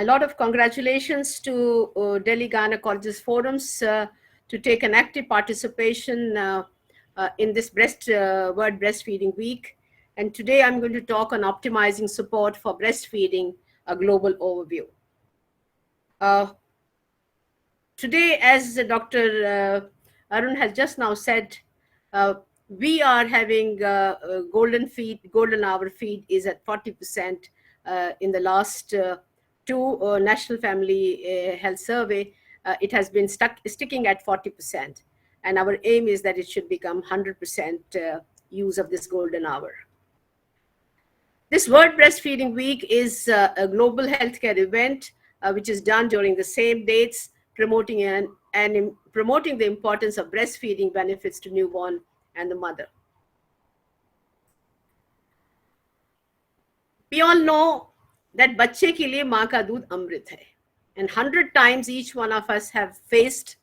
A lot of congratulations to Delhi Gynecologists Forums to take an active participation in this World Breastfeeding Week. And today I'm going to talk on optimizing support for breastfeeding, a global overview. Today, as Dr. Arun has just now said, we are having golden hour feed is at 40% in the last two National Family Health Survey. It has been sticking at 40%. And our aim is that it should become 100% use of this golden hour. This World Breastfeeding Week is a global healthcare event which is done during the same dates, promoting the importance of breastfeeding benefits to newborn and the mother. We all know that बच्चे के लिए माँ का दूध अमृत है, and 100 times each one of us have faced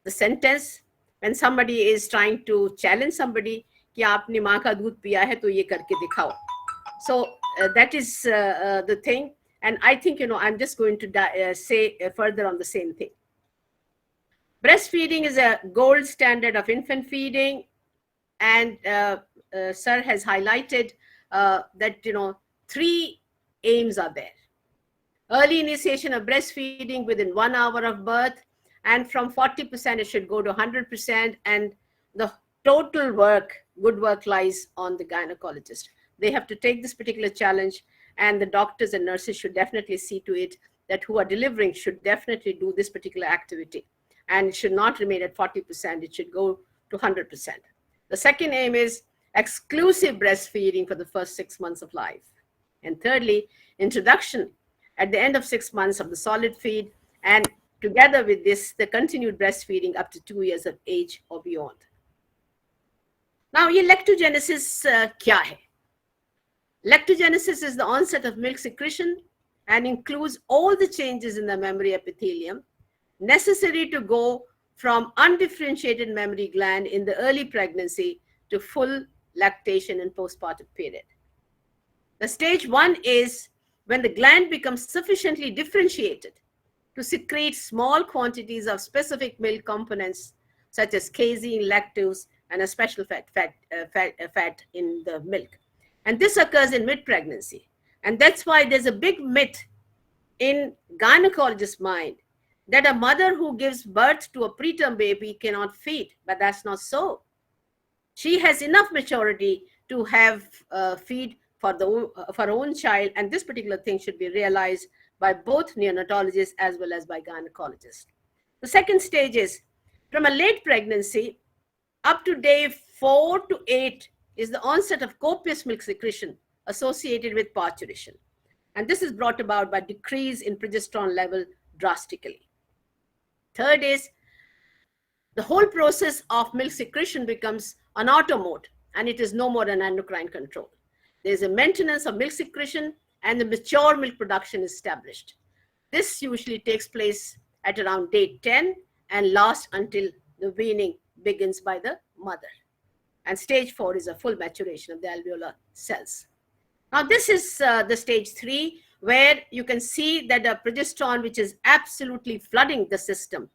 the sentence when somebody is trying to challenge somebody कि आपने माँ का दूध पिया है तो ये करके दिखाओ. So that is the thing, and I think I'm just going to say further on the same thing. Breastfeeding is a gold standard of infant feeding, and Sir has highlighted that 3 aims are there. Early initiation of breastfeeding within 1 hour of birth, and from 40% it should go to 100%, and the total good work lies on the gynecologist. They have to take this particular challenge, and the doctors and nurses should definitely see to it that who are delivering should definitely do this particular activity, and it should not remain at 40%, it should go to 100%. The second aim is exclusive breastfeeding for the first 6 months of life. And thirdly, introduction at the end of 6 months of the solid feed, and together with this, the continued breastfeeding up to 2 years of age or beyond. Now, ये lactogenesis क्या है? Lactogenesis is the onset of milk secretion and includes all the changes in the mammary epithelium necessary to go from undifferentiated mammary gland in the early pregnancy to full lactation in postpartum period. The stage 1 is when the gland becomes sufficiently differentiated to secrete small quantities of specific milk components such as casein, lactose, and a special fat in the milk. And this occurs in mid-pregnancy. And that's why there's a big myth in gynecologist's mind that a mother who gives birth to a preterm baby cannot feed, but that's not so. She has enough maturity to have feed for her own child, and this particular thing should be realized by both neonatologists as well as by gynecologists. The second stage is from a late pregnancy up to day 4 to 8 is the onset of copious milk secretion associated with parturition. And this is brought about by decrease in progesterone level drastically. Third is the whole process of milk secretion becomes an auto mode, and it is no more an endocrine control. There is a maintenance of milk secretion, and the mature milk production is established. This usually takes place at around day 10 and lasts until the weaning begins by the mother. And stage 4 is a full maturation of the alveolar cells. Now, this is the stage 3, where you can see that the progesterone, which is absolutely flooding the system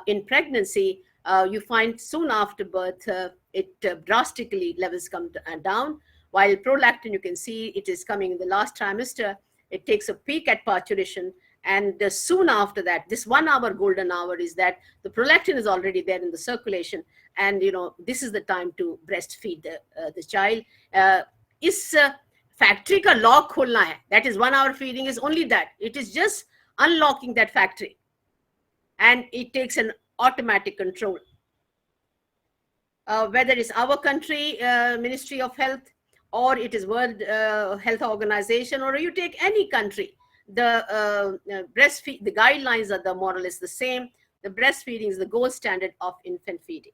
in pregnancy, you find soon after birth, it drastically levels come down, while prolactin, you can see it is coming in the last trimester. It takes a peak at parturition, and soon after that, this 1 hour golden hour is that the prolactin is already there in the circulation, and this is the time to breastfeed the child. Is factory ka lock khulna hai, that is 1 hour feeding is only that. It is just unlocking that factory, and it takes an automatic control. Whether it's our country, Ministry of Health, or it is World Health Organization, or you take any country, the guidelines are more or less the same. The breastfeeding is the gold standard of infant feeding.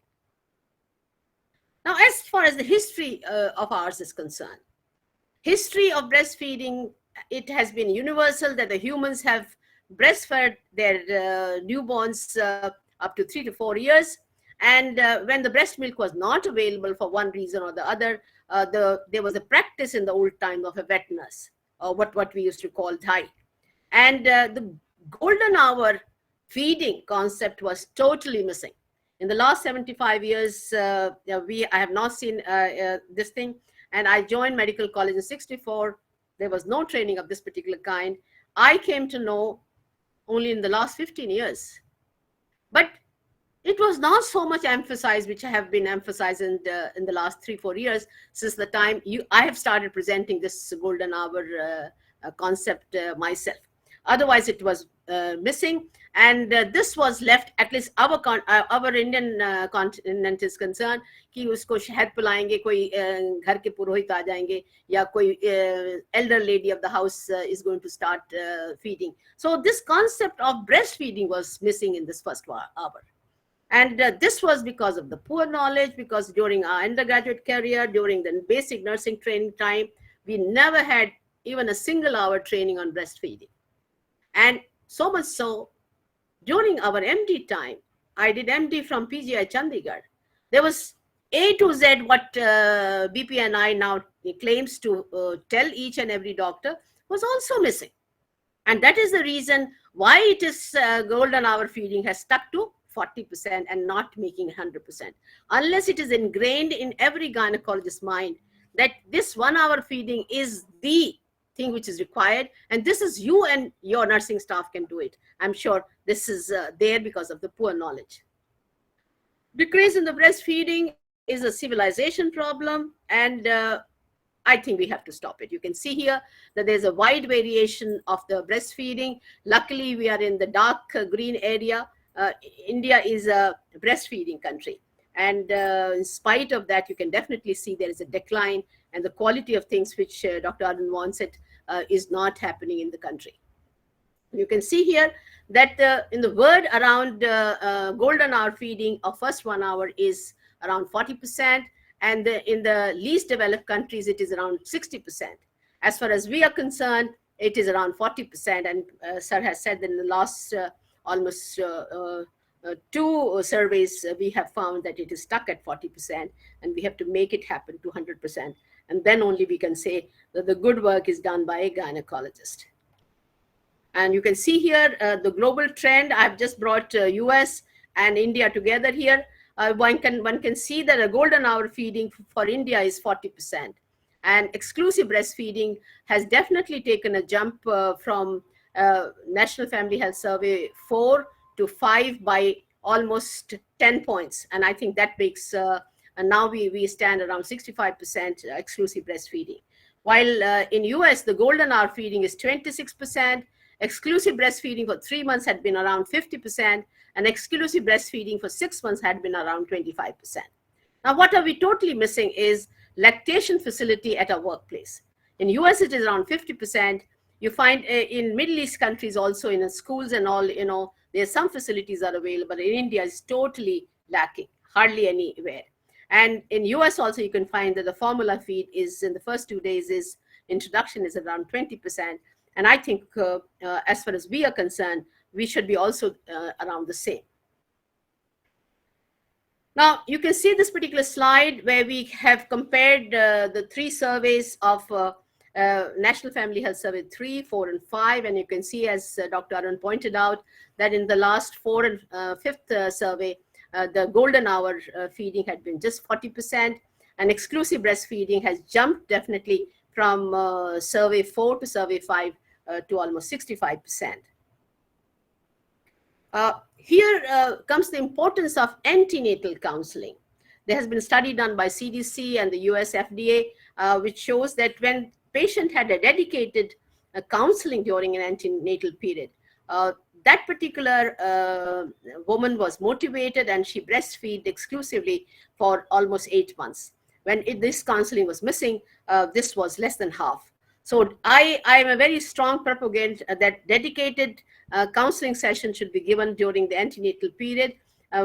Now, as far as the history of ours is concerned, history of breastfeeding, it has been universal that the humans have breastfed their newborns up to 3 to 4 years. And when the breast milk was not available for one reason or the other, there was a practice in the old time of a wet nurse, or what we used to call dhai. And the golden hour feeding concept was totally missing. In the last 75 years, I have not seen this thing. And I joined medical college in 64. There was no training of this particular kind. I came to know only in the last 15 years. But it was not so much emphasized, which I have been emphasized in the last 3-4 years, since the time I have started presenting this golden hour concept myself. Otherwise, it was missing, and this was left, at least our Indian continent is concerned, कि उसको शहद पिलाएंगे, कोई घर के पुरोहित आ जाएंगे, या कोई elder lady of the house is going to start feeding. So this concept of breastfeeding was missing in this first hour. And this was because of the poor knowledge, because during our undergraduate career, during the basic nursing training time, we never had even a single hour training on breastfeeding. And so much so, during our MD time, I did MD from PGI Chandigarh. There was A to Z what BPNI now claims to tell each and every doctor was also missing. And that is the reason why it is golden hour feeding has stuck to 40% and not making 100%. Unless it is ingrained in every gynecologist's mind that this 1 hour feeding is the thing which is required, and this is you and your nursing staff can do it. I'm sure this is there because of the poor knowledge. Decrease in the breastfeeding is a civilization problem, and I think we have to stop it. You can see here that there's a wide variation of the breastfeeding. Luckily, we are in the dark green area. India is a breastfeeding country. And in spite of that, you can definitely see there is a decline, and the quality of things which Dr. Arun wants it is not happening in the country. You can see here that in the word around golden hour feeding of first 1 hour is around 40%, and in the least developed countries, it is around 60%. As far as we are concerned, it is around 40%, and Sir has said that in the last almost 2 surveys, we have found that it is stuck at 40%, and we have to make it happen to 100%. And then only we can say that the good work is done by a gynecologist. And you can see here the global trend. I've just brought US and India together here. One can see that a golden hour feeding for India is 40%. And exclusive breastfeeding has definitely taken a jump from National Family Health Survey 4 to 5 by almost 10 points. And I think that makes, and now we stand around 65% exclusive breastfeeding. While in US, the golden hour feeding is 26%, exclusive breastfeeding for 3 months had been around 50%, and exclusive breastfeeding for 6 months had been around 25%. Now, what are we totally missing is lactation facility at our workplace. In US, it is around 50%. You find in Middle East countries also, in schools and all, there's some facilities are available. In India, it's totally lacking, hardly anywhere. And in US also, you can find that the formula feed is in the first 2 days introduction is around 20%. And I think as far as we are concerned, we should be also around the same. Now, you can see this particular slide where we have compared the 3 surveys of National Family Health Survey 3, 4, and 5. And you can see, as Dr. Arun pointed out, that in the last 4 and 5th survey, the golden hour feeding had been just 40%, and exclusive breastfeeding has jumped definitely from survey 4 to survey 5 to almost 65%. Here comes the importance of antenatal counseling. There has been a study done by CDC and the US FDA, which shows that when patient had a dedicated counseling during an antenatal period, that particular woman was motivated and she breastfed exclusively for almost 8 months. When this counseling was missing, this was less than half. So I am a very strong proponent that dedicated counseling session should be given during the antenatal period,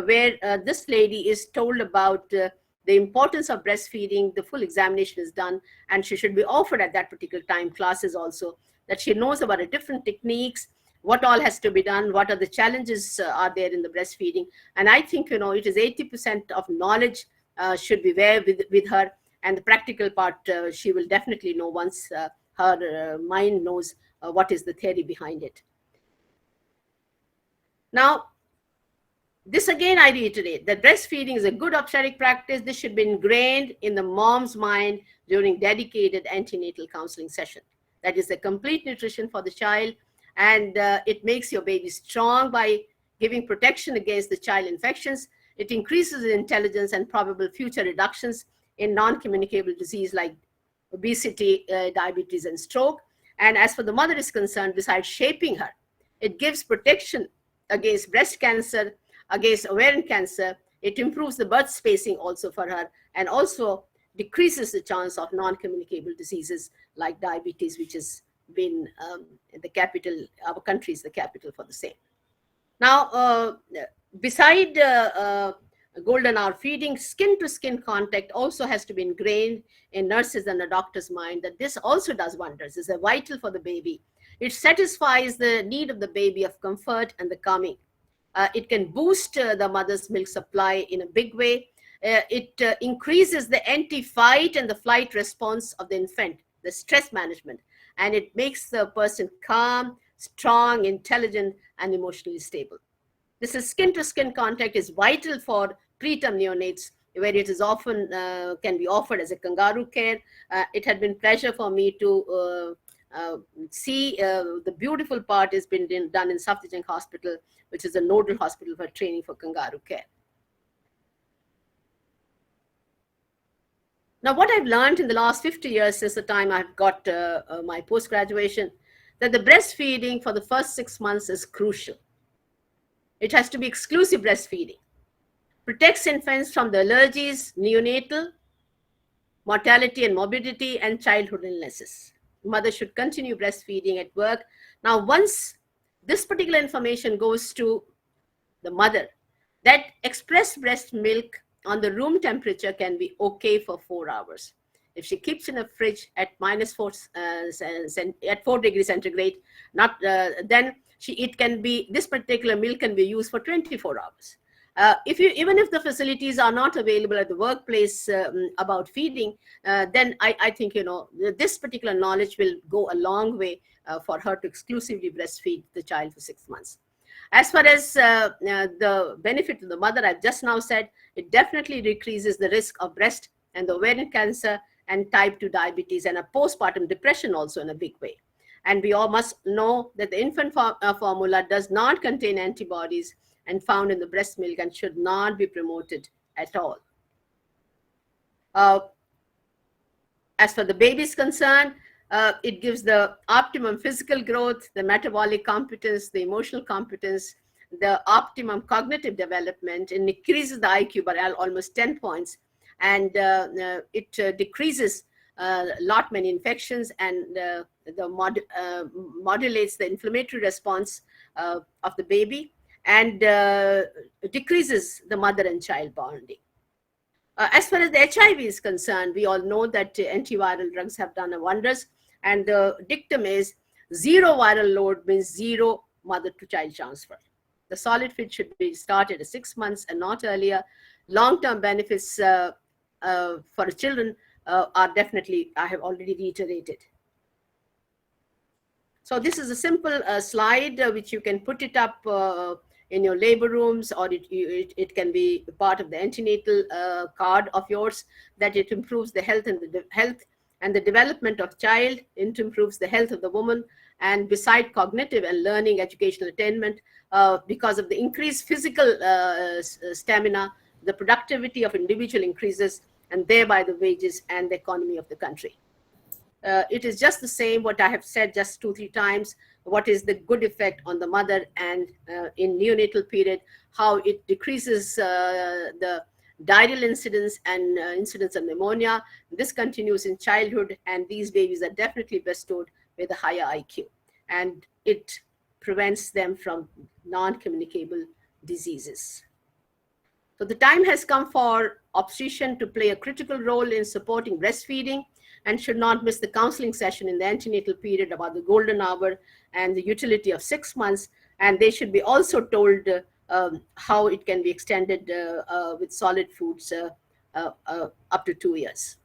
where this lady is told about the importance of breastfeeding. The full examination is done, and she should be offered at that particular time classes also, that she knows about the different techniques, what all has to be done, what are the challenges are there in the breastfeeding. And I think, it is 80% of knowledge should be there with her, and the practical part she will definitely know once her mind knows what is the theory behind it. Now, this again, I reiterate that breastfeeding is a good obstetric practice. This should be ingrained in the mom's mind during dedicated antenatal counseling session. That is a complete nutrition for the child, and it makes your baby strong by giving protection against the child infections. It increases the intelligence and probable future reductions in non-communicable disease like obesity, diabetes, and stroke. And as for the mother is concerned, besides shaping her, it gives protection against breast cancer, against ovarian cancer. It improves the birth spacing also for her, and also decreases the chance of non-communicable diseases like diabetes, which has been the capital, our country is the capital for the same. Now, beside golden hour feeding, skin-to-skin contact also has to be ingrained in nurses and the doctor's mind, that this also does wonders. It's vital for the baby. It satisfies the need of the baby of comfort and the calming. It can boost the mother's milk supply in a big way. It increases the anti-fight and the flight response of the infant, the stress management, and it makes the person calm, strong, intelligent, and emotionally stable. This is skin-to-skin contact is vital for preterm neonates, where it is often can be offered as a kangaroo care. It had been pleasure for me to see the beautiful part has been done in Safdarjung Hospital, which is a nodal hospital for training for kangaroo care. Now, what I've learned in the last 50 years since the time I've got my post-graduation, that the breastfeeding for the first 6 months is crucial. It has to be exclusive breastfeeding. Protects infants from the allergies, neonatal, mortality and morbidity, and childhood illnesses. Mother should continue breastfeeding at work. Now, once this particular information goes to the mother, that expressed breast milk on the room temperature can be okay for 4 hours. If she keeps in a fridge at at 4 degrees centigrade, then it can be, this particular milk can be used for 24 hours. Even if the facilities are not available at the workplace about feeding, then I think, this particular knowledge will go a long way for her to exclusively breastfeed the child for 6 months. As far as the benefit to the mother, I've just now said, it definitely decreases the risk of breast and the ovarian cancer and type 2 diabetes and a postpartum depression also in a big way. And we all must know that the infant formula does not contain antibodies and found in the breast milk and should not be promoted at all. As for the baby is concerned, it gives the optimum physical growth, the metabolic competence, the emotional competence, the optimum cognitive development, and increases the IQ by almost 10 points. And it decreases many infections and modulates the inflammatory response of the baby, and decreases the mother and child bonding. As far as the HIV is concerned, we all know that antiviral drugs have done wonders, and the dictum is zero viral load means zero mother to child transfer. The solid feed should be started at 6 months and not earlier. Long-term benefits for children are definitely, I have already reiterated. So this is a simple slide which you can put it up in your labor rooms, or it can be part of the antenatal card of yours, that it improves the health and the development of child. It improves the health of the woman, and beside cognitive and learning educational attainment, because of the increased physical stamina, the productivity of individual increases, and thereby the wages and the economy of the country. It is just the same what I have said just 2-3 times. What is the good effect on the mother, and in neonatal period, how it decreases the diarrheal incidence and incidence of pneumonia. This continues in childhood, and these babies are definitely bestowed with a higher IQ, and it prevents them from non-communicable diseases. So the time has come for obstetrician to play a critical role in supporting breastfeeding, and should not miss the counseling session in the antenatal period about the golden hour and the utility of 6 months. And they should be also told how it can be extended with solid foods up to 2 years.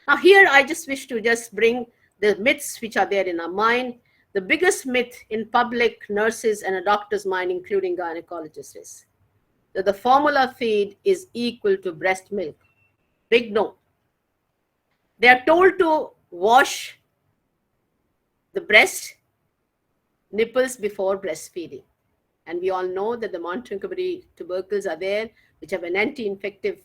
Now here I just wish to bring the myths which are there in our mind. The biggest myth in public, nurses, and a doctor's mind, including gynecologists, is that the formula feed is equal to breast milk. Big no. They are told to wash the breast nipples before breastfeeding. And we all know that the Montgomery tubercles are there, which have an anti-infective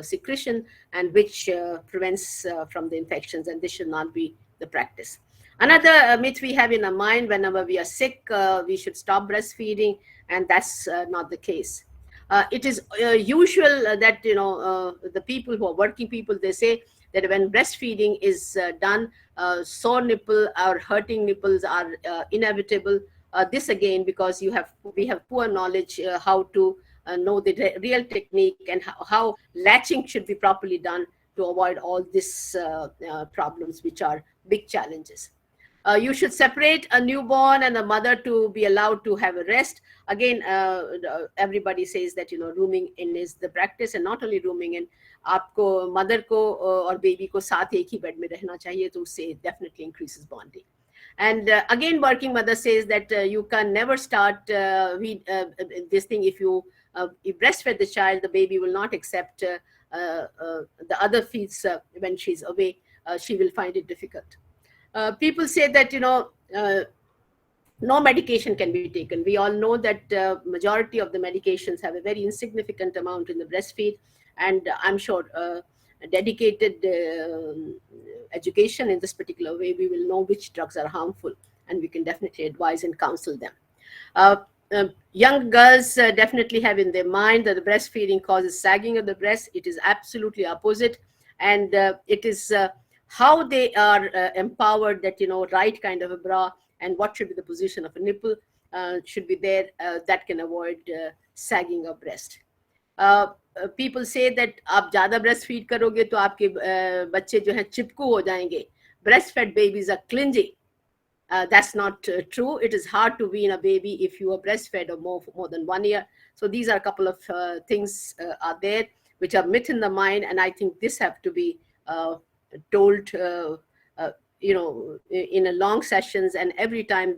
secretion and which prevents from the infections, and this should not be the practice. Another myth we have in our mind: whenever we are sick, we should stop breastfeeding, and that's not the case. It is usual that the people who are working people, they say that when breastfeeding is done, sore nipple or hurting nipples are inevitable. This again because we have poor knowledge how to know the real technique and how latching should be properly done to avoid all these problems, which are big challenges. You should separate a newborn and a mother to be allowed to have a rest. Again, everybody says that rooming in is the practice, and not only rooming in, आपको mother को और baby को साथ एक ही bed में रहना चाहिए, तो उससे definitely increases bonding. And again, working mother says that you can never start this thing if you breastfeed the child, the baby will not accept the other feeds when she's away. She will find it difficult. People say that no medication can be taken. We all know that majority of the medications have a very insignificant amount in the breastfeed, and I'm sure dedicated education in this particular way, we will know which drugs are harmful, and we can definitely advise and counsel them. Young girls definitely have in their mind that the breastfeeding causes sagging of the breast. It is absolutely opposite, and it is how they are empowered that right kind of a bra and what should be the position of a nipple should be there, that can avoid sagging of breast. People say that आप ज़्यादा breast feed करोगे तो आपके बच्चे जो हैं चिपकू हो जाएंगे. Breastfed babies are clingy. That's not true. It is hard to wean a baby if you are breastfed or more than 1 year. So these are a couple of things are there which are myth in the mind, and I think this have to be told in a long sessions, and every time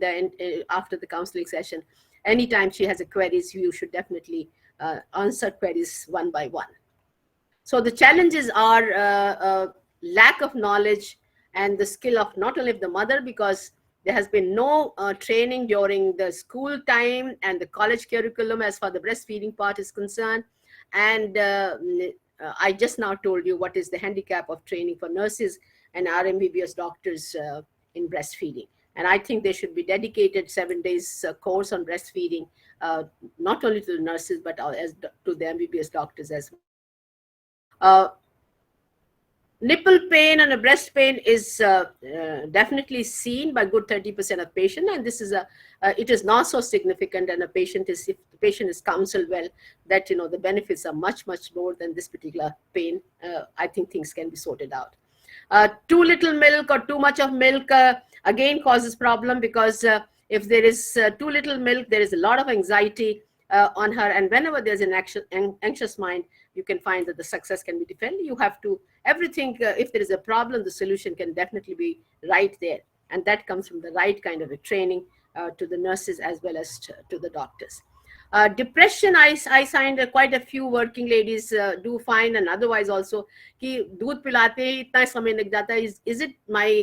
after the counseling session, anytime she has a queries, you should definitely answer queries one by one. So the challenges are lack of knowledge and the skill of not only of the mother, because there has been no training during the school time and the college curriculum as far as the breastfeeding part is concerned. And I just now told you what is the handicap of training for nurses and RMBBS doctors in breastfeeding. And I think there should be dedicated 7 days course on breastfeeding, not only to the nurses, but as to the MBBS doctors as well. Nipple pain and a breast pain is definitely seen by good 30% of patients, and this is it is not so significant, and if the patient is counseled well, that the benefits are much more than this particular pain. I think things can be sorted out. Too little milk or too much of milk again causes problem, because if there is too little milk, there is a lot of anxiety on her, and whenever there's an anxious mind, you can find that the success can be defended. You have to everything. If there is a problem, the solution can definitely be right there, and that comes from the right kind of a training to the nurses as well as to the doctors. Depression, I find quite a few working ladies do find, and otherwise also, कि दूध पिलाते ही इतना समय लग जाता है. Is it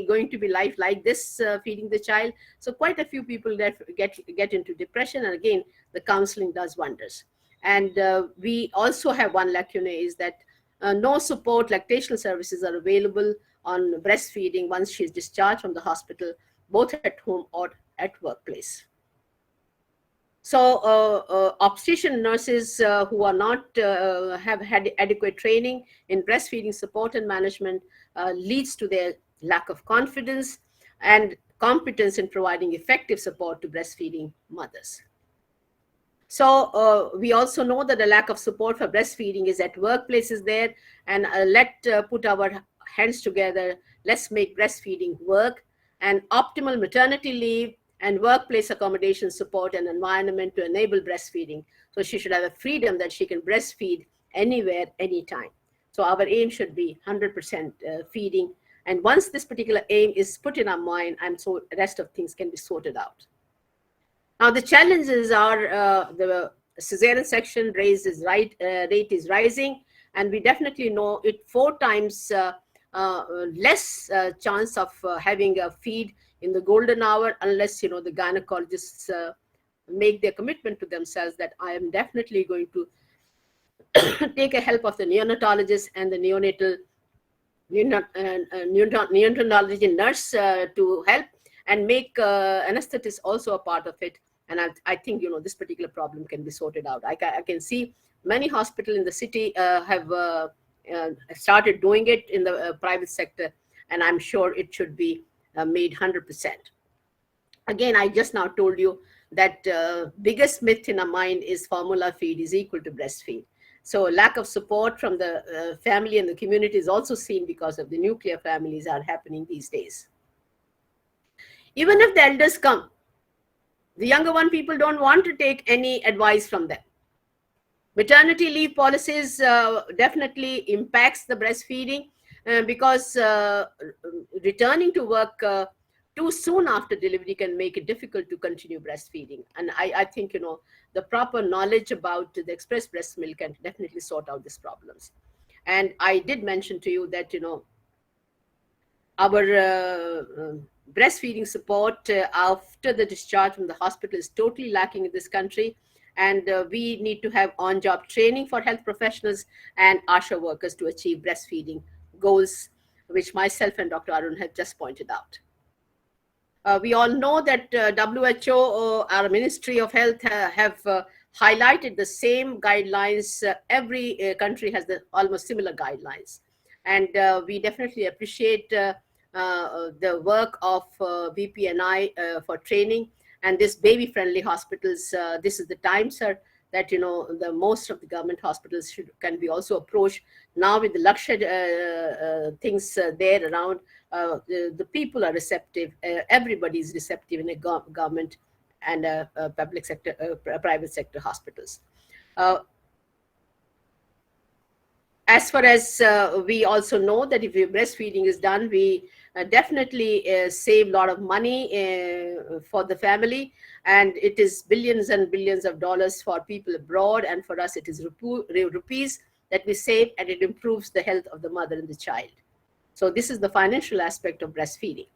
going to be life like this feeding the child? So quite a few people that get into depression, and again the counseling does wonders. And we also have one lacuna, is that no support lactational services are available on breastfeeding once she is discharged from the hospital, both at home or at workplace. So obstetrician nurses who are not have had adequate training in breastfeeding support and management leads to their lack of confidence and competence in providing effective support to breastfeeding mothers. So we also know that the lack of support for breastfeeding is at workplaces there, and let's put our hands together. Let's make breastfeeding work, and optimal maternity leave and workplace accommodation support and environment to enable breastfeeding. So she should have a freedom that she can breastfeed anywhere, anytime. So our aim should be 100% feeding And once this particular aim is put in our mind, the rest of things can be sorted out. Now, the challenges are the cesarean section rate is rising, and we definitely know it 4 times less chance of having a feed in the golden hour, unless, the gynecologists make their commitment to themselves that I am definitely going to take a help of the neonatologist and the neonatology nurse to help, and make anesthetist also a part of it. And I think, this particular problem can be sorted out. I can see many hospitals in the city have started doing it in the private sector, and I'm sure it should be made 100%. Again, I just now told you that biggest myth in our mind is formula feed is equal to breastfeed. So lack of support from the family and the community is also seen because of the nuclear families are happening these days. Even if the elders come, the younger people don't want to take any advice from them. Maternity leave policies definitely impacts the breastfeeding because returning to work too soon after delivery can make it difficult to continue breastfeeding. And I think, the proper knowledge about the express breast milk can definitely sort out these problems. And I did mention to you that, our breastfeeding support after the discharge from the hospital is totally lacking in this country. And we need to have on-job training for health professionals and ASHA workers to achieve breastfeeding goals, which myself and Dr. Arun have just pointed out. We all know that WHO, our Ministry of Health, have highlighted the same guidelines. Every country has almost similar guidelines. And we definitely appreciate the work of BPNI for training. And this baby-friendly hospitals, this is the time, sir, that, the most of the government hospitals can be also approached. Now with the luxury things there around, the people are receptive. Everybody is receptive in a government and public sector, private sector hospitals. As far as we also know that if breastfeeding is done, we definitely save a lot of money for the family, and it is billions and billions of dollars for people abroad, and for us it is rupees that we save, and it improves the health of the mother and the child. So this is the financial aspect of breastfeeding.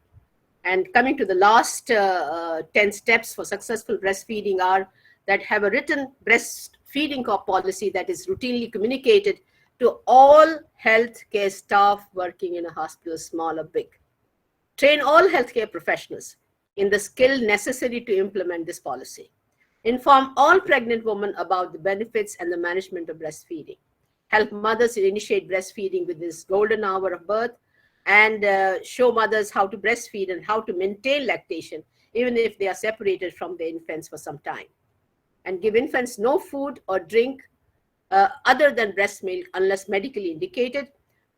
And coming to the last 10 steps for successful breastfeeding are that have a written breastfeeding policy that is routinely communicated to all healthcare staff working in a hospital, small or big. Train all healthcare professionals in the skill necessary to implement this policy. Inform all pregnant women about the benefits and the management of breastfeeding. Help mothers to initiate breastfeeding with this golden hour of birth, and show mothers how to breastfeed and how to maintain lactation, even if they are separated from their infants for some time. And give infants no food or drink other than breast milk unless medically indicated.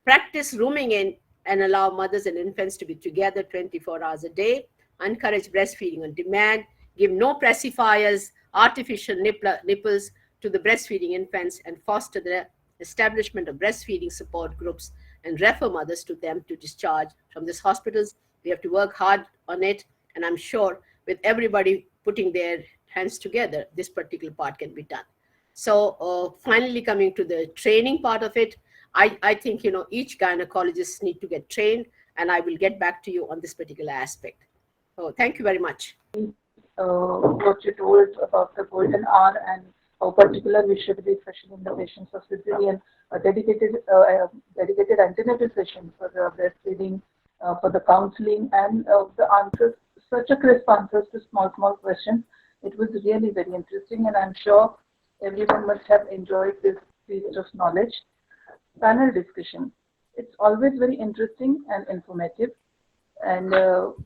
Practice rooming in and allow mothers and infants to be together 24 hours a day. Encourage breastfeeding on demand. Give no pacifiers, artificial nipples to the breastfeeding infants, and foster the establishment of breastfeeding support groups and refer mothers to them to discharge from these hospitals. We have to work hard on it, and I'm sure with everybody putting their hands together, this particular part can be done. So finally, coming to the training part of it, I think, each gynecologist need to get trained, and I will get back to you on this particular aspect. So thank you very much. What you told about the golden hour and how particular we should be, especially in the patients of cesarean, a dedicated antenatal session for the breastfeeding, for the counseling, and the answers, such a crisp answers to small questions. It was really very interesting, and I'm sure everyone must have enjoyed this feast of knowledge. Panel discussion. It's always very interesting and informative. And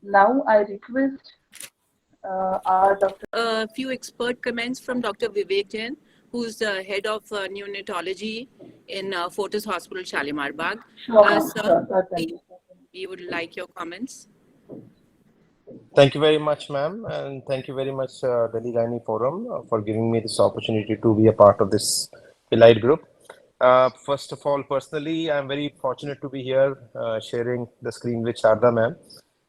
now I request our Dr. A few expert comments from Dr. Vivek Jain, who's the head of neonatology in Fortis Hospital, Shalimar Bagh. Sir, we would like your comments. Thank you very much, ma'am, and thank you very much, Delhi Gynae Forum, for giving me this opportunity to be a part of this elite group. First of all, personally, I'm very fortunate to be here sharing the screen with Sharda ma'am.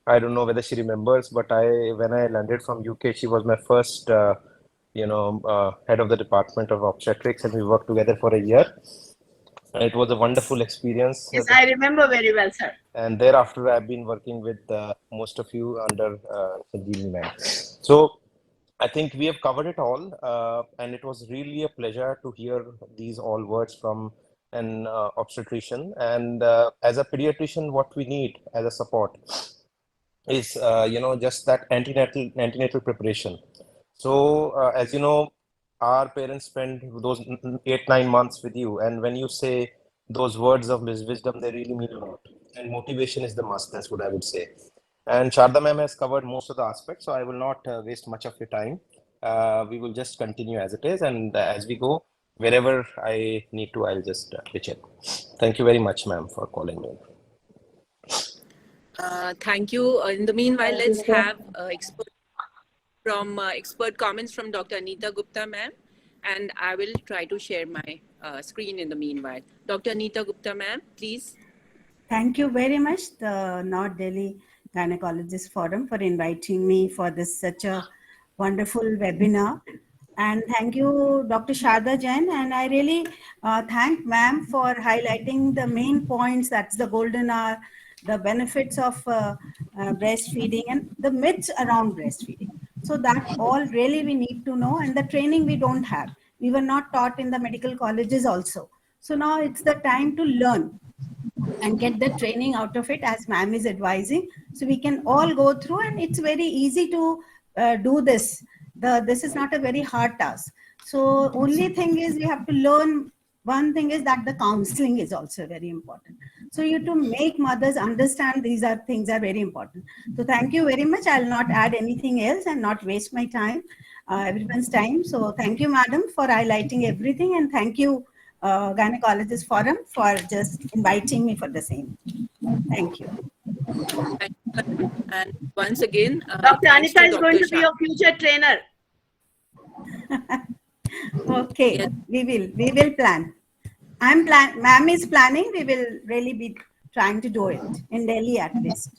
I don't know whether she remembers, but when I landed from UK, she was my first, head of the Department of Obstetrics, and we worked together for a year. And it was a wonderful experience. Yes, I remember very well, sir. And thereafter, I've been working with most of you under Sanjeevani ma'am. So I think we have covered it all, and it was really a pleasure to hear these all words from an obstetrician. And as a pediatrician, what we need as a support is, just that antenatal preparation. So, as you know, our parents spend those 8-9 months with you, and when you say those words of wisdom, they really mean a lot. And motivation is the must. That's what I would say. And Sharda ma'am has covered most of the aspects, so I will not waste much of your time. We will just continue as it is, and as we go, wherever I need to, I'll just pitch in. Thank you very much, ma'am, for calling me. Thank you. In the meanwhile, let's have expert comments from Dr. Anita Gupta, ma'am, and I will try to share my screen in the meanwhile. Dr. Anita Gupta, ma'am, please. Thank you very much, the North Delhi Gynecologist Forum, for inviting me for this such a wonderful webinar. And thank you, Dr. Sharda Jain. And I really thank ma'am for highlighting the main points, that's the golden hour, the benefits of breastfeeding and the myths around breastfeeding. So that all really we need to know, and the training we don't have. We were not taught in the medical colleges also. So now it's the time to learn and get the training out of it, as ma'am is advising. So we can all go through, and it's very easy to do this. This is not a very hard task. So only thing is we have to learn. One thing is that the counseling is also very important. So you to make mothers understand these are things are very important. So thank you very much. I'll not add anything else and not waste my time, everyone's time. So thank you, madam, for highlighting everything, and thank you, Gynecologist Forum, for just inviting me for the same. Thank you. And once again, Dr. Anita is going to be your future trainer. Okay, yes. We will plan. Ma'am is planning. We will really be trying to do it in Delhi at least.